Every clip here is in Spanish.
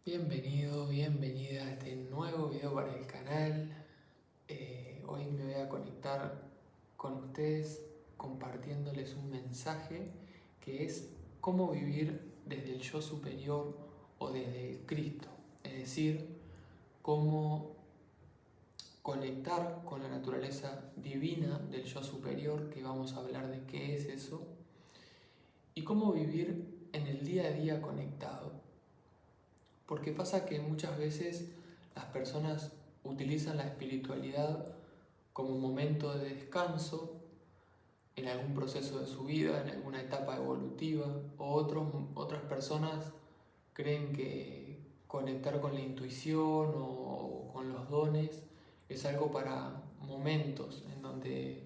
Bienvenido, bienvenida a este nuevo video para el canal. Hoy me voy a conectar con ustedes compartiéndoles un mensaje que es cómo vivir desde el yo superior o desde el Cristo. Es decir, cómo conectar con la naturaleza divina del yo superior, que vamos a hablar de qué es eso, y cómo vivir en el día a día conectado. Porque pasa que muchas veces las personas utilizan la espiritualidad como un momento de descanso en algún proceso de su vida, en alguna etapa evolutiva, o otras personas creen que conectar con la intuición o con los dones es algo para momentos en donde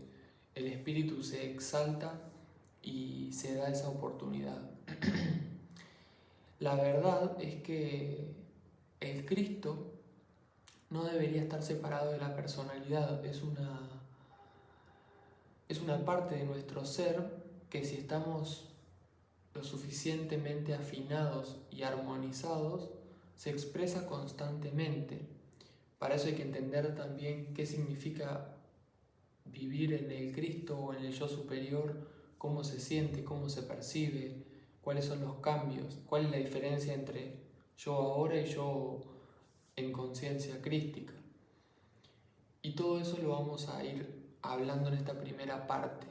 el espíritu se exalta y se da esa oportunidad. La verdad es que el Cristo no debería estar separado de la personalidad, es una parte de nuestro ser que, si estamos lo suficientemente afinados y armonizados, se expresa constantemente. Para eso hay que entender también qué significa vivir en el Cristo o en el yo superior, cómo se siente, cómo se percibe, cuáles son los cambios, cuál es la diferencia entre yo ahora y yo en conciencia crística. Y todo eso lo vamos a ir hablando en esta primera parte.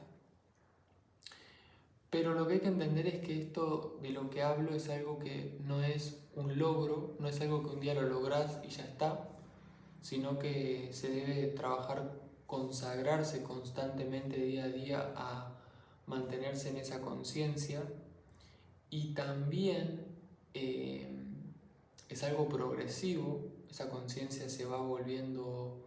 Pero lo que hay que entender es que esto de lo que hablo es algo que no es un logro, no es algo que un día lo lográs y ya está, sino que se debe trabajar, consagrarse constantemente día a día a mantenerse en esa conciencia. Y también es algo progresivo, esa conciencia se va volviendo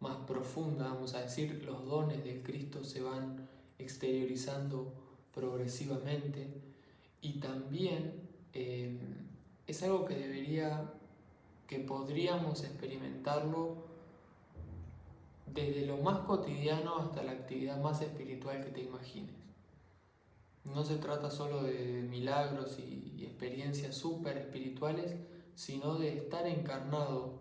más profunda, vamos a decir, los dones del Cristo se van exteriorizando progresivamente, y también es algo que podríamos experimentarlo desde lo más cotidiano hasta la actividad más espiritual que te imagines. No se trata solo de milagros y experiencias súper espirituales, sino de estar encarnado,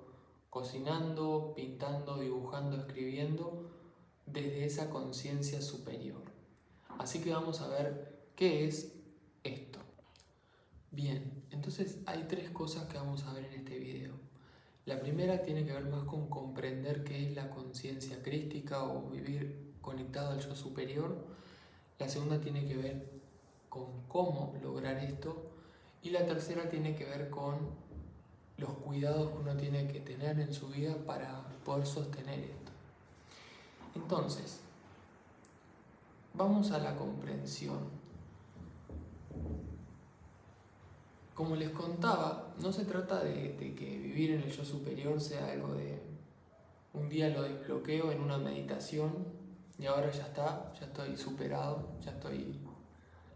cocinando, pintando, dibujando, escribiendo, desde esa conciencia superior. Así que vamos a ver qué es esto. Bien, entonces hay tres cosas que vamos a ver en este video. La primera tiene que ver más con comprender qué es la conciencia crística o vivir conectado al yo superior. La segunda tiene que ver con cómo lograr esto. Y la tercera tiene que ver con los cuidados que uno tiene que tener en su vida para poder sostener esto. Entonces, vamos a la comprensión. Como les contaba, no se trata de que vivir en el yo superior sea algo de un día lo desbloqueo en una meditación y ahora ya está, ya estoy superado, ya estoy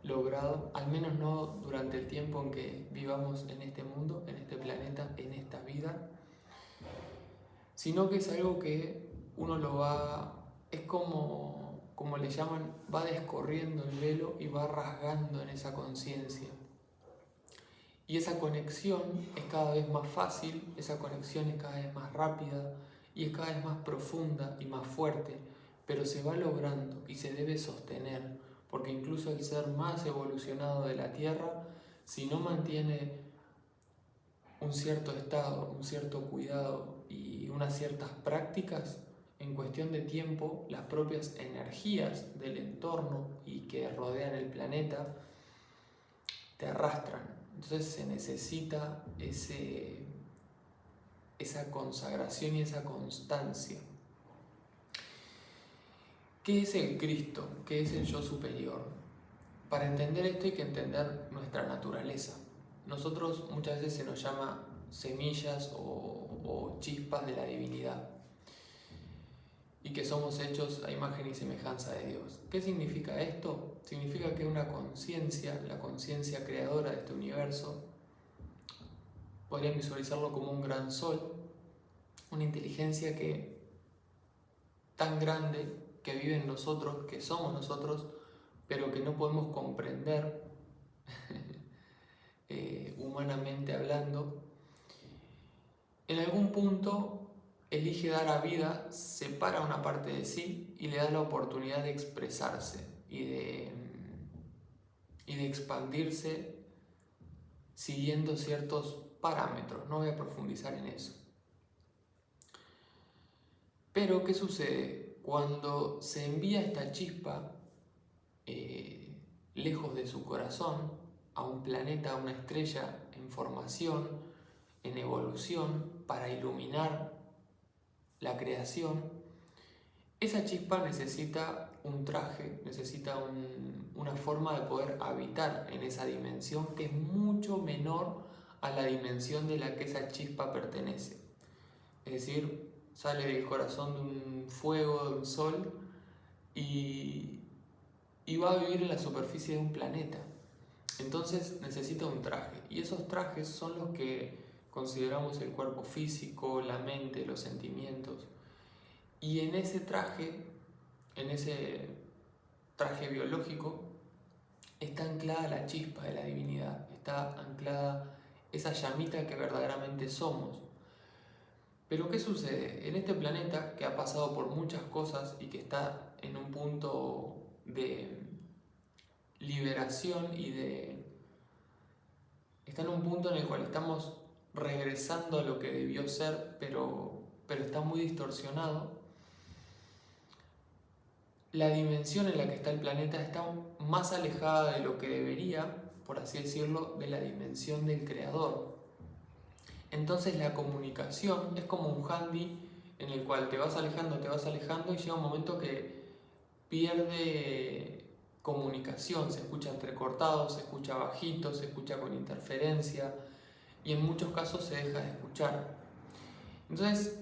logrado, al menos no durante el tiempo en que vivamos en este mundo, en este planeta, en esta vida, sino que es algo que uno es como le llaman, va descorriendo el velo y va rasgando en esa conciencia. Y esa conexión es cada vez más fácil, esa conexión es cada vez más rápida y es cada vez más profunda y más fuerte, pero se va logrando y se debe sostener, porque incluso el ser más evolucionado de la Tierra, si no mantiene un cierto estado, un cierto cuidado y unas ciertas prácticas, en cuestión de tiempo, las propias energías del entorno y que rodean el planeta te arrastran. Entonces se necesita esa consagración y esa constancia. ¿Qué es el Cristo? ¿Qué es el yo superior? Para entender esto hay que entender nuestra naturaleza. Nosotros muchas veces se nos llama semillas o chispas de la divinidad, y que somos hechos a imagen y semejanza de Dios. ¿Qué significa esto? Significa que una conciencia, la conciencia creadora de este universo, podrían visualizarlo como un gran sol, una inteligencia tan grande que vive en nosotros, que somos nosotros, pero que no podemos comprender humanamente hablando, en algún punto elige dar a vida, separa una parte de sí y le da la oportunidad de expresarse y de expandirse siguiendo ciertos parámetros. No voy a profundizar en eso. Pero, ¿qué sucede? Cuando se envía esta chispa lejos de su corazón, a un planeta, a una estrella en formación, en evolución, para iluminar la creación, esa chispa necesita un traje, necesita una forma de poder habitar en esa dimensión que es mucho menor a la dimensión de la que esa chispa pertenece. Es decir, sale del corazón de un fuego, de un sol, y va a vivir en la superficie de un planeta. Entonces necesita un traje, y esos trajes son los que consideramos el cuerpo físico, la mente, los sentimientos. Y en ese traje biológico, está anclada la chispa de la divinidad, está anclada esa llamita que verdaderamente somos. Pero ¿qué sucede? En este planeta que ha pasado por muchas cosas y que está en un punto de liberación está en un punto en el cual estamos regresando a lo que debió ser, pero está muy distorsionado. La dimensión en la que está el planeta está más alejada de lo que debería, por así decirlo, de la dimensión del creador. Entonces la comunicación es como un handy en el cual te vas alejando y llega un momento que pierde comunicación, se escucha entrecortado, se escucha bajito, se escucha con interferencia y en muchos casos se deja de escuchar. Entonces,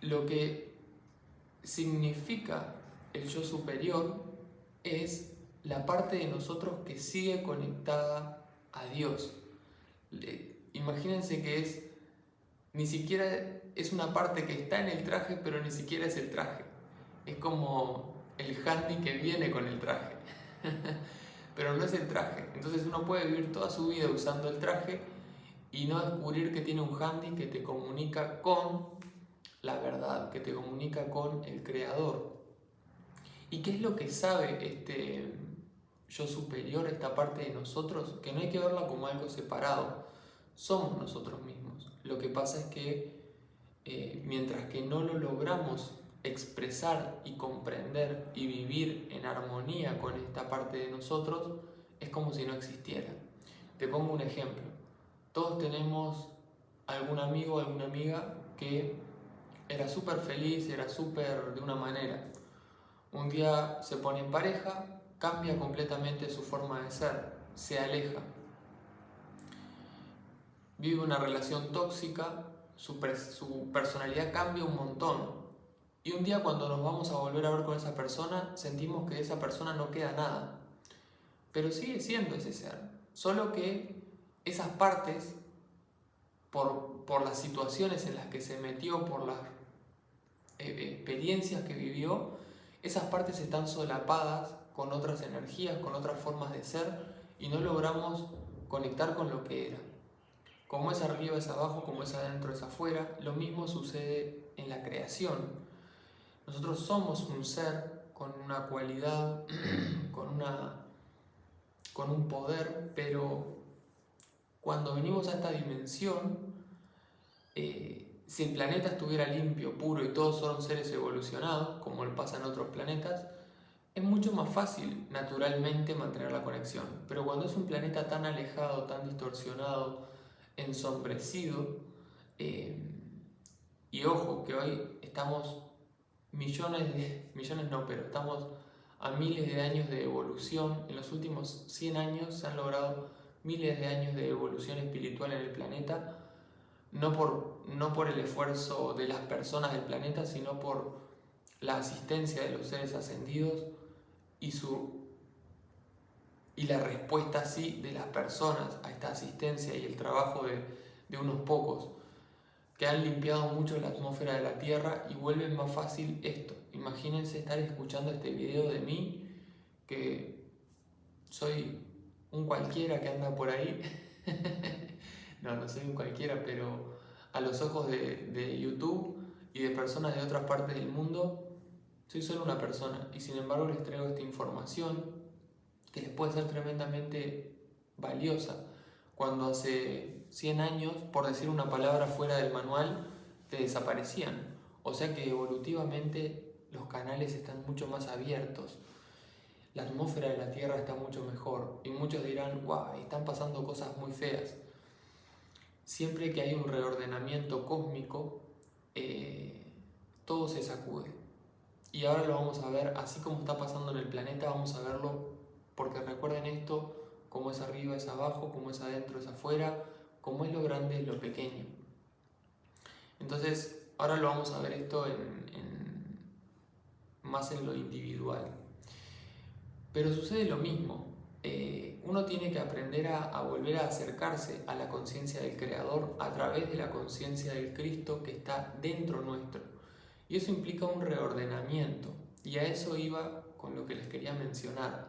lo que significa el yo superior es la parte de nosotros que sigue conectada a Dios. Imagínense que ni siquiera es una parte que está en el traje, pero ni siquiera es el traje. Es como el handy que viene con el traje, pero no es el traje. Entonces uno puede vivir toda su vida usando el traje y no descubrir que tiene un handy que te comunica con la verdad, que te comunica con el creador. ¿Y qué es lo que sabe este yo superior, esta parte de nosotros? Que no hay que verla como algo separado, somos nosotros mismos. Lo que pasa es que mientras que no lo logramos expresar y comprender y vivir en armonía con esta parte de nosotros, es como si no existiera. Te pongo un ejemplo. Todos tenemos algún amigo o alguna amiga que era súper feliz, era súper de una manera. Un día se pone en pareja, cambia completamente su forma de ser, se aleja. Vive una relación tóxica, su personalidad cambia un montón. Y un día cuando nos vamos a volver a ver con esa persona, sentimos que de esa persona no queda nada. Pero sigue siendo ese ser. Solo que esas partes, por las situaciones en las que se metió, por las experiencias que vivió, esas partes están solapadas con otras energías, con otras formas de ser, y no logramos conectar con lo que era. Como es arriba es abajo, como es adentro es afuera, lo mismo sucede en la creación. Nosotros somos un ser con una cualidad, con un poder, pero cuando venimos a esta dimensión, si el planeta estuviera limpio, puro y todos son seres evolucionados, como le pasa en otros planetas, es mucho más fácil naturalmente mantener la conexión. Pero cuando es un planeta tan alejado, tan distorsionado, ensombrecido, y ojo que hoy estamos estamos a miles de años de evolución. En los últimos 100 años se han logrado miles de años de evolución espiritual en el planeta, no por el esfuerzo de las personas del planeta, sino por la asistencia de los seres ascendidos y la respuesta sí de las personas a esta asistencia y el trabajo de unos pocos que han limpiado mucho la atmósfera de la Tierra y vuelven más fácil esto. Imagínense estar escuchando este video de mí, que soy un cualquiera que anda por ahí. No soy un cualquiera, pero a los ojos de YouTube y de personas de otras partes del mundo, soy solo una persona y sin embargo les traigo esta información que les puede ser tremendamente valiosa cuando hace 100 años, por decir una palabra fuera del manual, te desaparecían. O sea que evolutivamente los canales están mucho más abiertos, la atmósfera de la Tierra está mucho mejor y muchos dirán, wow, están pasando cosas muy feas. Siempre que hay un reordenamiento cósmico, todo se sacude. Y ahora lo vamos a ver, así como está pasando en el planeta, vamos a verlo, porque recuerden esto, como es arriba es abajo, como es adentro es afuera, como es lo grande es lo pequeño. Entonces, ahora lo vamos a ver esto más en lo individual. Pero sucede lo mismo. Uno tiene que aprender a volver a acercarse a la conciencia del Creador a través de la conciencia del Cristo que está dentro nuestro. Y eso implica un reordenamiento. Y a eso iba con lo que les quería mencionar.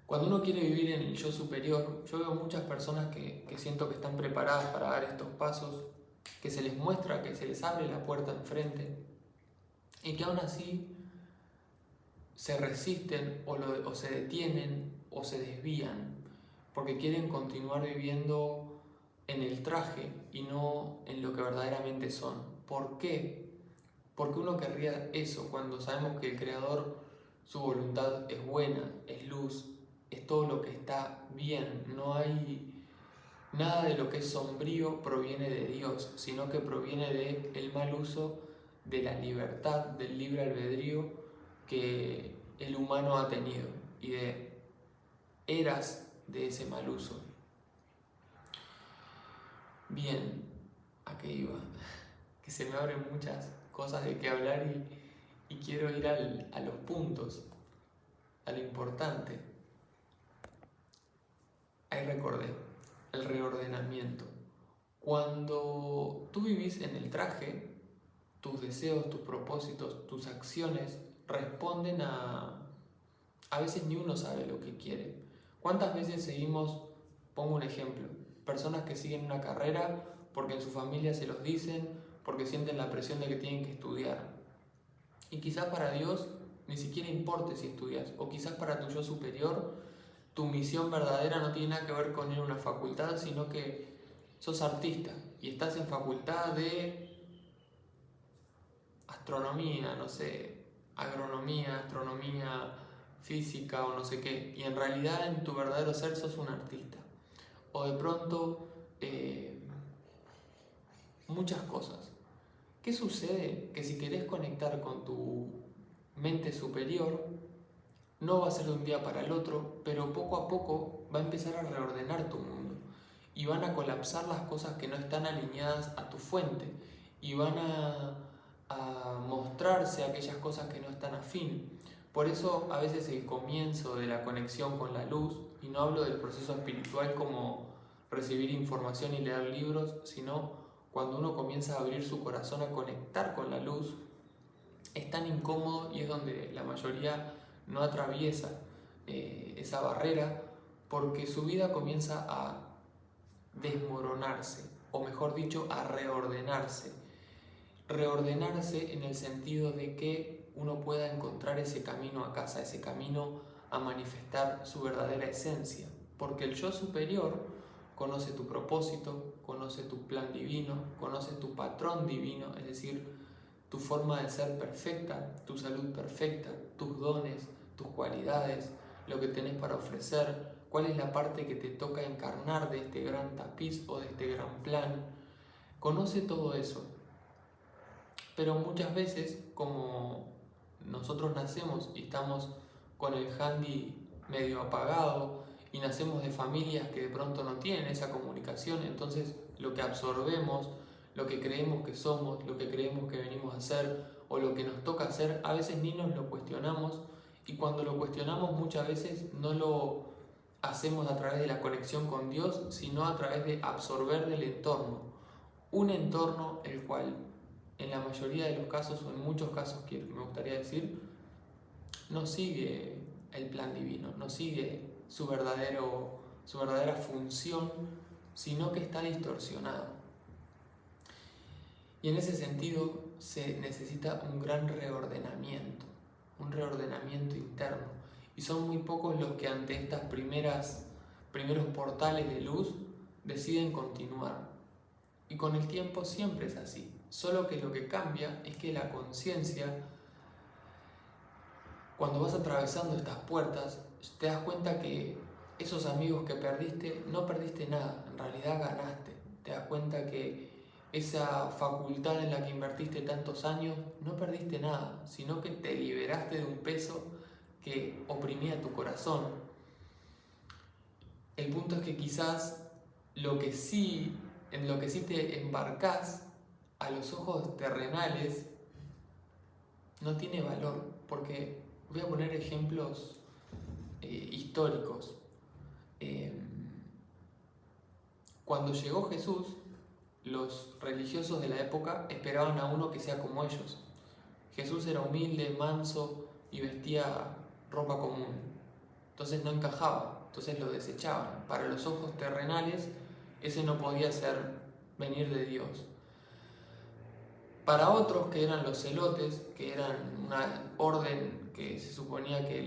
Cuando uno quiere vivir en el yo superior, yo veo muchas personas que siento que están preparadas para dar estos pasos, que se les muestra, que se les abre la puerta enfrente, y que aún así se resisten o se detienen o se desvían, porque quieren continuar viviendo en el traje y no en lo que verdaderamente son. ¿Por qué? Porque uno querría eso cuando sabemos que el Creador, su voluntad es buena, es luz, es todo lo que está bien. No hay nada de lo que es sombrío proviene de Dios, sino que proviene del mal uso de la libertad, del libre albedrío que el humano ha tenido y de eras de ese mal uso. Bien, ¿a qué iba? Que se me abren muchas cosas de qué hablar y quiero ir a los puntos, a lo importante. Ahí recordé, el reordenamiento. Cuando tú vivís en el traje, tus deseos, tus propósitos, tus acciones responden a veces ni uno sabe lo que quiere. ¿Cuántas veces seguimos, pongo un ejemplo, personas que siguen una carrera porque en su familia se los dicen, porque sienten la presión de que tienen que estudiar? Y quizás para Dios ni siquiera importe si estudias, o quizás para tu yo superior tu misión verdadera no tiene nada que ver con ir a una facultad, sino que sos artista y estás en facultad de astronomía, no sé, agronomía, astronomía, física o no sé qué, y en realidad en tu verdadero ser sos un artista. O de pronto, muchas cosas. ¿Qué sucede? Que si querés conectar con tu mente superior, no va a ser de un día para el otro, pero poco a poco va a empezar a reordenar tu mundo y van a colapsar las cosas que no están alineadas a tu fuente y van a mostrarse aquellas cosas que no están afín. Por eso a veces el comienzo de la conexión con la luz, y no hablo del proceso espiritual como recibir información y leer libros, sino cuando uno comienza a abrir su corazón a conectar con la luz, es tan incómodo y es donde la mayoría no atraviesa esa barrera, porque su vida comienza a desmoronarse, o mejor dicho, a reordenarse. Reordenarse en el sentido de que uno pueda encontrar ese camino a casa, ese camino a manifestar su verdadera esencia, porque el yo superior conoce tu propósito, conoce tu plan divino, conoce tu patrón divino, es decir, tu forma de ser perfecta, tu salud perfecta, tus dones, tus cualidades, lo que tenés para ofrecer, cuál es la parte que te toca encarnar de este gran tapiz o de este gran plan. Conoce todo eso. Pero muchas veces, como nosotros nacemos y estamos con el handy medio apagado y nacemos de familias que de pronto no tienen esa comunicación, entonces lo que absorbemos, lo que creemos que somos, lo que creemos que venimos a hacer o lo que nos toca hacer, a veces ni nos lo cuestionamos, y cuando lo cuestionamos muchas veces no lo hacemos a través de la conexión con Dios, sino a través de absorber del entorno. Un entorno el cual en la mayoría de los casos, o en muchos casos que me gustaría decir, no sigue el plan divino, no sigue su verdadera función, sino que está distorsionado. Y en ese sentido se necesita un gran reordenamiento, un reordenamiento interno. Y son muy pocos los que ante estas primeros portales de luz deciden continuar. Y con el tiempo siempre es así. Solo que lo que cambia es que la conciencia, cuando vas atravesando estas puertas, te das cuenta que esos amigos que perdiste, no perdiste nada, en realidad ganaste. Te das cuenta que esa facultad en la que invertiste tantos años, no perdiste nada, sino que te liberaste de un peso que oprimía tu corazón. El punto es que quizás en lo que sí te embarcás a los ojos terrenales no tiene valor, porque voy a poner ejemplos históricos. Cuando llegó Jesús, los religiosos de la época esperaban a uno que sea como ellos. Jesús era humilde, manso y vestía ropa común. Entonces no encajaba, entonces lo desechaban. Para los ojos terrenales, ese no podía ser venir de Dios. Para otros, que eran los celotes, que eran una orden que se suponía que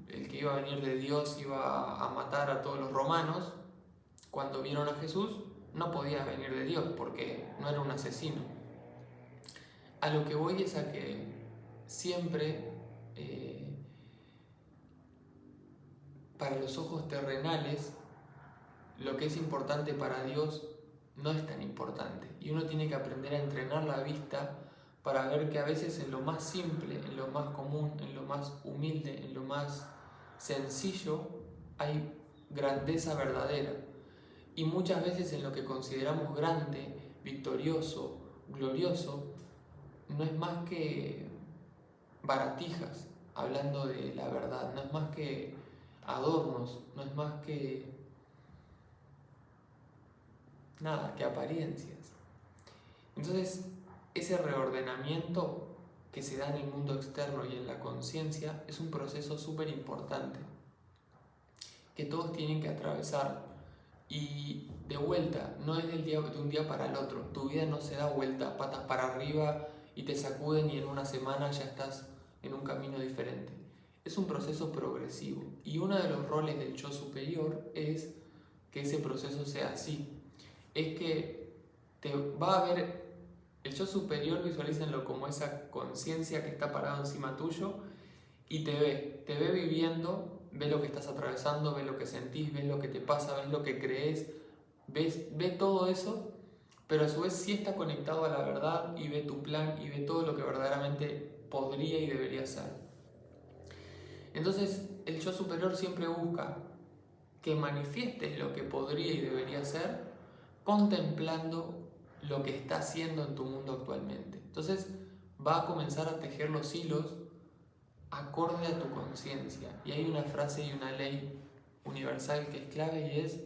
el que iba a venir de Dios iba a matar a todos los romanos, cuando vieron a Jesús, no podía venir de Dios porque no era un asesino. A lo que voy es a que siempre, para los ojos terrenales, lo que es importante para Dios no es tan importante. Y uno tiene que aprender a entrenar la vista para ver que a veces en lo más simple, en lo más común, en lo más humilde, en lo más sencillo, hay grandeza verdadera. Y muchas veces en lo que consideramos grande, victorioso, glorioso, no es más que baratijas, hablando de la verdad, no es más que adornos, no es más que nada, que apariencias. Entonces, ese reordenamiento que se da en el mundo externo y en la conciencia es un proceso súper importante que todos tienen que atravesar. Y de vuelta, no es de un día para el otro. Tu vida no se da vuelta patas para arriba y te sacuden y en una semana ya estás en un camino diferente. Es un proceso progresivo. Y uno de los roles del yo superior es que ese proceso sea así. Es que te va a ver, el yo superior, visualícenlo como esa conciencia que está parada encima tuyo y te ve viviendo. Ve lo que estás atravesando, ve lo que sentís, ve lo que te pasa, ves lo que crees, ve todo eso, pero a su vez sí está conectado a la verdad y ve tu plan y ve todo lo que verdaderamente podría y debería ser. Entonces, el yo superior siempre busca que manifiestes lo que podría y debería ser, contemplando lo que está haciendo en tu mundo actualmente. Entonces, va a comenzar a tejer los hilos acorde a tu conciencia. Y hay una frase y una ley universal que es clave y es: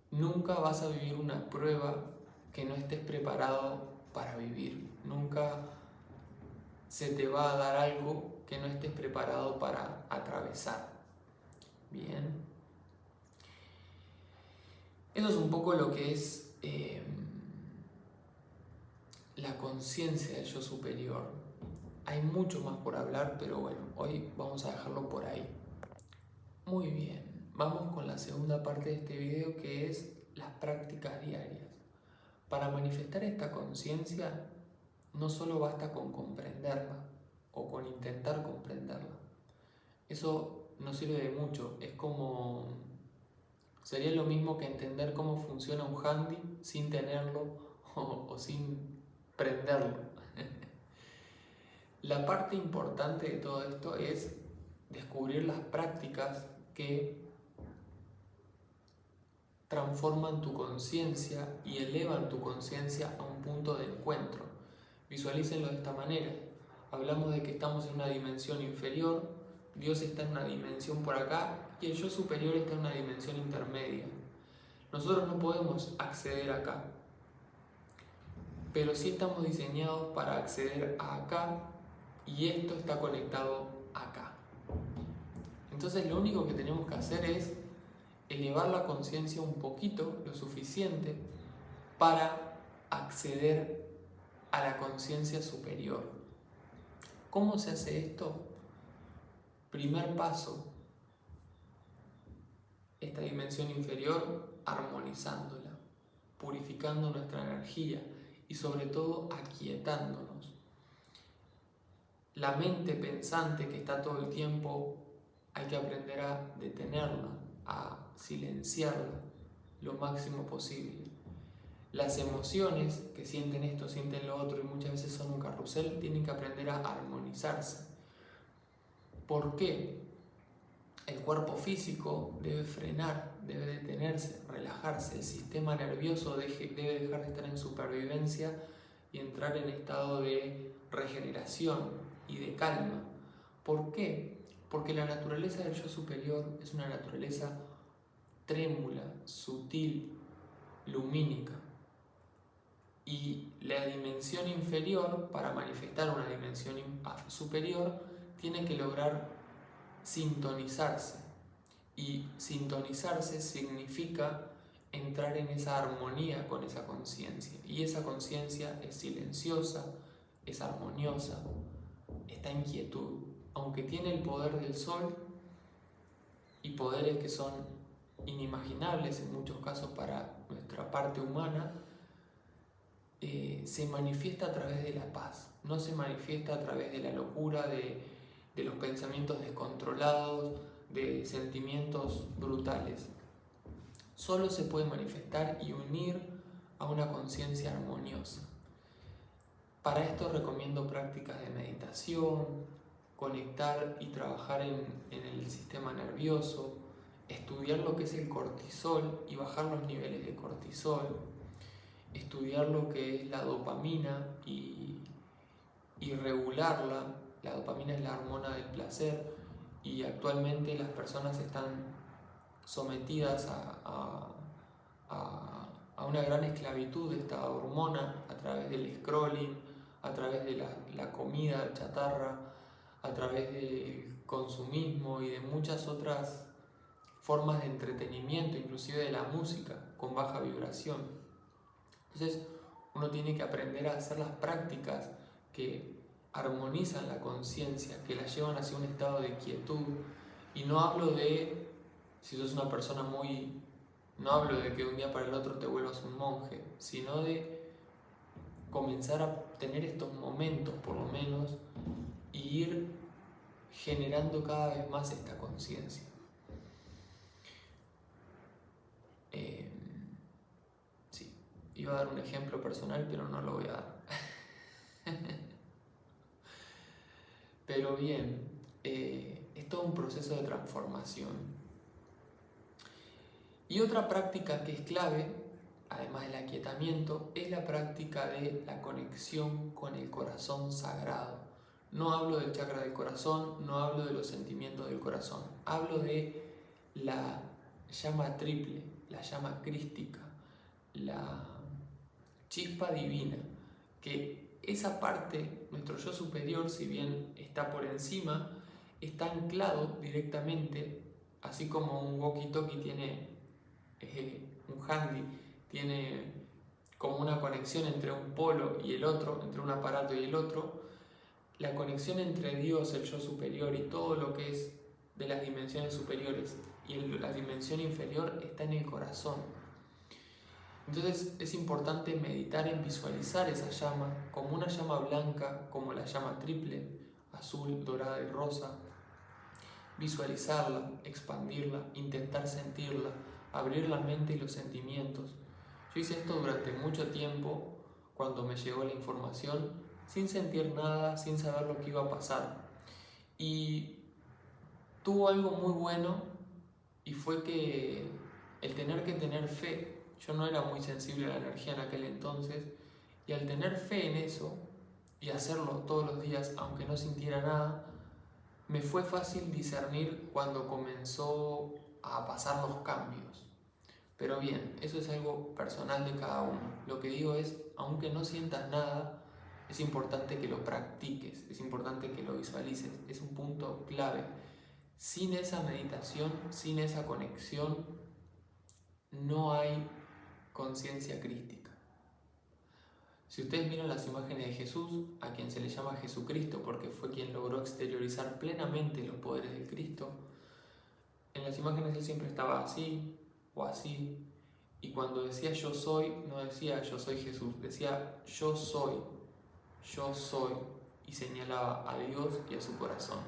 nunca vas a vivir una prueba que no estés preparado para vivir. Nunca se te va a dar algo que no estés preparado para atravesar. Bien. Eso es un poco lo que es la conciencia del yo superior. Hay mucho más por hablar, pero bueno, hoy vamos a dejarlo por ahí. Muy bien, vamos con la segunda parte de este video, que es las prácticas diarias. Para manifestar esta conciencia, no solo basta con comprenderla o con intentar comprenderla. Eso no sirve de mucho, sería lo mismo que entender cómo funciona un handy sin tenerlo o sin prenderlo. La parte importante de todo esto es descubrir las prácticas que transforman tu conciencia y elevan tu conciencia a un punto de encuentro. Visualícenlo de esta manera. Hablamos de que estamos en una dimensión inferior, Dios está en una dimensión por acá y el yo superior está en una dimensión intermedia. Nosotros no podemos acceder acá, pero sí estamos diseñados para acceder a acá, y esto está conectado acá. Entonces lo único que tenemos que hacer es elevar la conciencia un poquito, lo suficiente, para acceder a la conciencia superior. ¿Cómo se hace esto? Primer paso, esta dimensión inferior armonizándola, purificando nuestra energía y sobre todo aquietándonos. La mente pensante que está todo el tiempo hay que aprender a detenerla, a silenciarla lo máximo posible. Las emociones que sienten esto, sienten lo otro y muchas veces son un carrusel, tienen que aprender a armonizarse. ¿Por qué? El cuerpo físico debe frenar, debe detenerse, relajarse. El sistema nervioso debe dejar de estar en supervivencia y entrar en estado de regeneración y de calma. ¿Por qué? Porque la naturaleza del yo superior es una naturaleza trémula, sutil, lumínica. Y la dimensión inferior, para manifestar una dimensión superior, tiene que lograr sintonizarse. Y sintonizarse significa entrar en esa armonía con esa conciencia. Y esa conciencia es silenciosa, es armoniosa, está en quietud. Aunque tiene el poder del sol y poderes que son inimaginables en muchos casos para nuestra parte humana, se manifiesta a través de la paz, no se manifiesta a través de la locura, de los pensamientos descontrolados, de sentimientos brutales. Solo se puede manifestar y unir a una conciencia armoniosa. Para esto recomiendo prácticas de meditación, conectar y trabajar en el sistema nervioso, estudiar lo que es el cortisol y bajar los niveles de cortisol, estudiar lo que es la dopamina y regularla. La dopamina es la hormona del placer y actualmente las personas están sometidas a una gran esclavitud de esta hormona a través del scrolling, a través de la comida chatarra, a través del consumismo y de muchas otras formas de entretenimiento, inclusive de la música con baja vibración. Entonces uno tiene que aprender a hacer las prácticas que armonizan la conciencia, que la llevan hacia un estado de quietud. Y no hablo de, si sos una persona no hablo de que de un día para el otro te vuelvas un monje, sino de comenzar a tener estos momentos por lo menos y ir generando cada vez más esta conciencia. Sí, iba a dar un ejemplo personal, pero no lo voy a dar. Pero bien, es todo un proceso de transformación. Y otra práctica que es clave, además del aquietamiento, es la práctica de la conexión con el corazón sagrado. No hablo del chakra del corazón, no hablo de los sentimientos del corazón, hablo de la llama triple, la llama crística, la chispa divina, que esa parte, nuestro yo superior, si bien está por encima, está anclado directamente, así como un walkie-talkie tiene un handy, tiene como una conexión entre un polo y el otro, entre un aparato y el otro. La conexión entre Dios, el yo superior y todo lo que es de las dimensiones superiores y la dimensión inferior está en el corazón. Entonces es importante meditar en visualizar esa llama como una llama blanca, como la llama triple, azul, dorada y rosa. Visualizarla, expandirla, intentar sentirla, abrir la mente y los sentimientos. Yo hice esto durante mucho tiempo cuando me llegó la información, sin sentir nada, sin saber lo que iba a pasar. Y tuvo algo muy bueno y fue que el tener que tener fe, yo no era muy sensible a la energía en aquel entonces, y al tener fe en eso y hacerlo todos los días, aunque no sintiera nada, me fue fácil discernir cuando comenzó a pasar los cambios. Pero bien, eso es algo personal de cada uno. Lo que digo es, aunque no sientas nada, es importante que lo practiques, es importante que lo visualices, es un punto clave. Sin esa meditación, sin esa conexión, no hay conciencia crística. Si ustedes miran las imágenes de Jesús, a quien se le llama Jesucristo porque fue quien logró exteriorizar plenamente los poderes del Cristo, en las imágenes él siempre estaba así o así, y cuando decía yo soy, no decía yo soy Jesús, decía yo soy, y señalaba a Dios y a su corazón.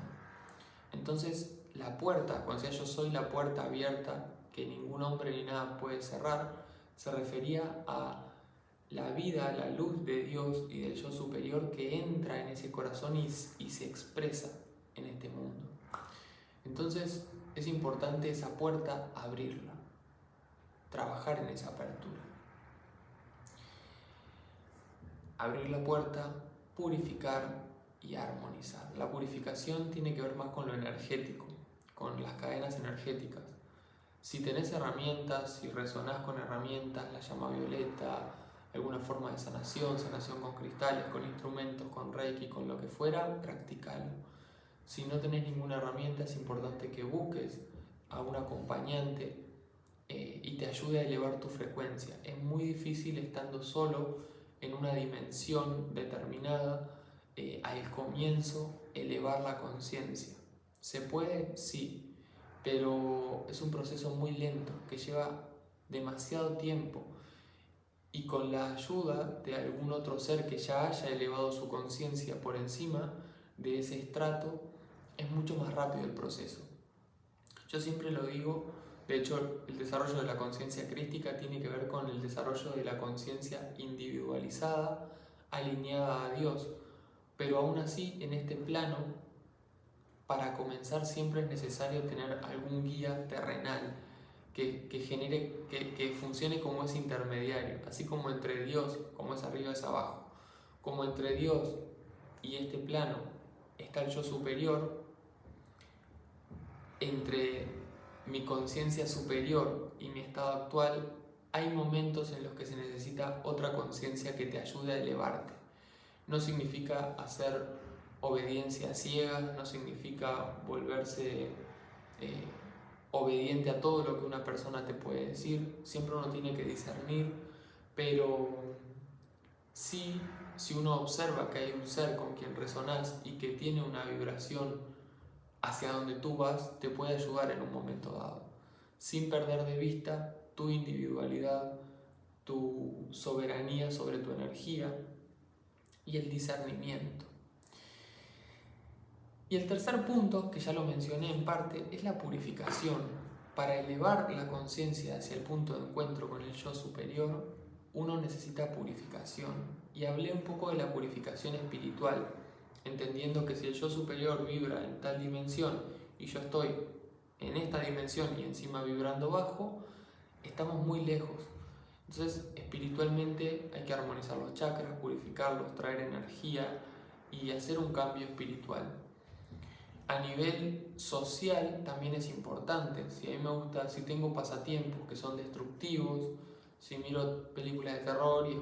Entonces la puerta, cuando decía yo soy la puerta abierta, que ningún hombre ni nada puede cerrar, se refería a la vida, la luz de Dios y del yo superior que entra en ese corazón y se expresa en este mundo. Entonces es importante esa puerta abrirla, trabajar en esa apertura. Abrir la puerta, purificar y armonizar. La purificación tiene que ver más con lo energético, con las cadenas energéticas. Si tenés herramientas, si resonás con herramientas, la llama violeta, alguna forma de sanación con cristales, con instrumentos, con reiki, con lo que fuera, practicalo. Si no tenés ninguna herramienta, es importante que busques a un acompañante y te ayude a elevar tu frecuencia. Es muy difícil estando solo en una dimensión determinada, al comienzo, elevar la conciencia. ¿Se puede? Sí, pero es un proceso muy lento que lleva demasiado tiempo. Y con la ayuda de algún otro ser que ya haya elevado su conciencia por encima de ese estrato, es mucho más rápido el proceso. Yo siempre lo digo, de hecho el desarrollo de la conciencia crística tiene que ver con el desarrollo de la conciencia individualizada, alineada a Dios, pero aún así en este plano, para comenzar siempre es necesario tener algún guía terrenal, que funcione como ese intermediario, así como entre Dios, como es arriba es abajo, como entre Dios y este plano está el yo superior, entre mi conciencia superior y mi estado actual hay momentos en los que se necesita otra conciencia que te ayude a elevarte. No significa hacer obediencia ciega, no significa volverse obediente a todo lo que una persona te puede decir, siempre uno tiene que discernir, pero sí, si uno observa que hay un ser con quien resonás y que tiene una vibración hacia donde tú vas, te puede ayudar en un momento dado, sin perder de vista tu individualidad, tu soberanía sobre tu energía y el discernimiento. Y el tercer punto, que ya lo mencioné en parte, es la purificación. Para elevar la conciencia hacia el punto de encuentro con el yo superior, uno necesita purificación. Y hablé un poco de la purificación espiritual, entendiendo que si el yo superior vibra en tal dimensión y yo estoy en esta dimensión y encima vibrando bajo, estamos muy lejos. Entonces, espiritualmente hay que armonizar los chakras, purificarlos, traer energía y hacer un cambio espiritual. A nivel social también es importante. Si a mí me gusta, si tengo pasatiempos que son destructivos, si miro películas de terror y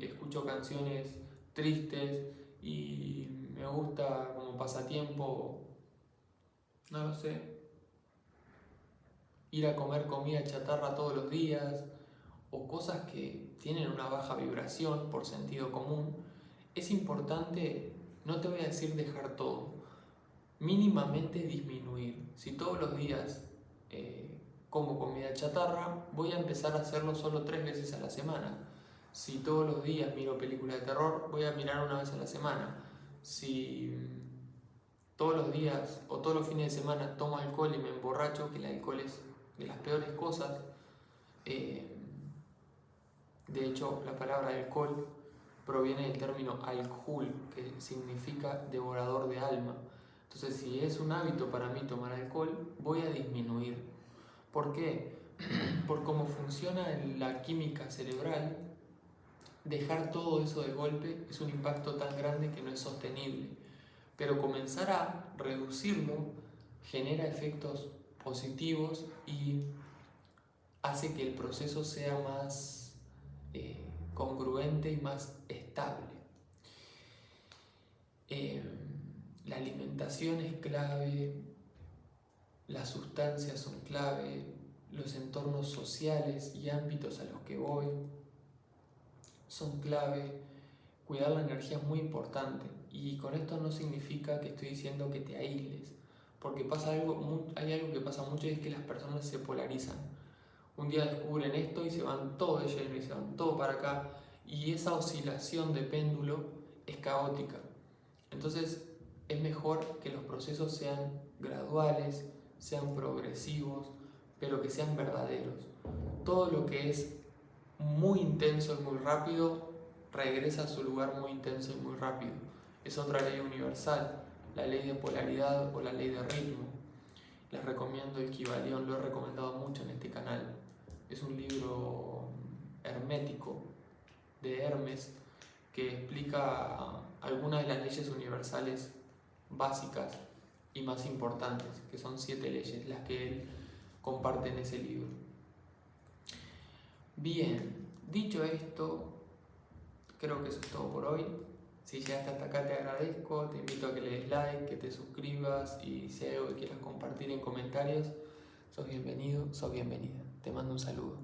escucho canciones tristes y me gusta como pasatiempo, no lo sé, ir a comer comida chatarra todos los días o cosas que tienen una baja vibración por sentido común, es importante, no te voy a decir dejar todo, mínimamente disminuir. Si todos los días como comida chatarra, voy a empezar a hacerlo solo 3 veces a la semana. Si todos los días miro películas de terror, voy a mirar una vez a la semana. Si todos los días o todos los fines de semana tomo alcohol y me emborracho, que el alcohol es de las peores cosas, de hecho la palabra alcohol proviene del término alcohol, que significa devorador de alma. Entonces, si es un hábito para mí tomar alcohol, voy a disminuir. ¿Por qué? Por cómo funciona la química cerebral, dejar todo eso de golpe es un impacto tan grande que no es sostenible. Pero comenzar a reducirlo genera efectos positivos y hace que el proceso sea más congruente y más estable. La alimentación es clave, las sustancias son clave, los entornos sociales y ámbitos a los que voy son clave, cuidar la energía es muy importante. Y con esto no significa que estoy diciendo que te aísles, porque hay algo que pasa mucho y es que las personas se polarizan. Un día descubren esto y se van todo de lleno y se van todo para acá, y esa oscilación de péndulo es caótica. Entonces es mejor que los procesos sean graduales, sean progresivos, pero que sean verdaderos. Todo lo que es muy intenso y muy rápido regresa a su lugar muy intenso y muy rápido. Es otra ley universal, la ley de polaridad o la ley de ritmo. Les recomiendo el Kybalión, lo he recomendado mucho en este canal. Es un libro hermético de Hermes que explica algunas de las leyes universales básicas y más importantes, que son 7 leyes, las que él comparte en ese libro. Bien, dicho esto, creo que eso es todo por hoy. Si llegaste hasta acá te agradezco, te invito a que le des like, que te suscribas y si hay algo que quieras compartir en comentarios, sos bienvenido, sos bienvenida. Te mando un saludo.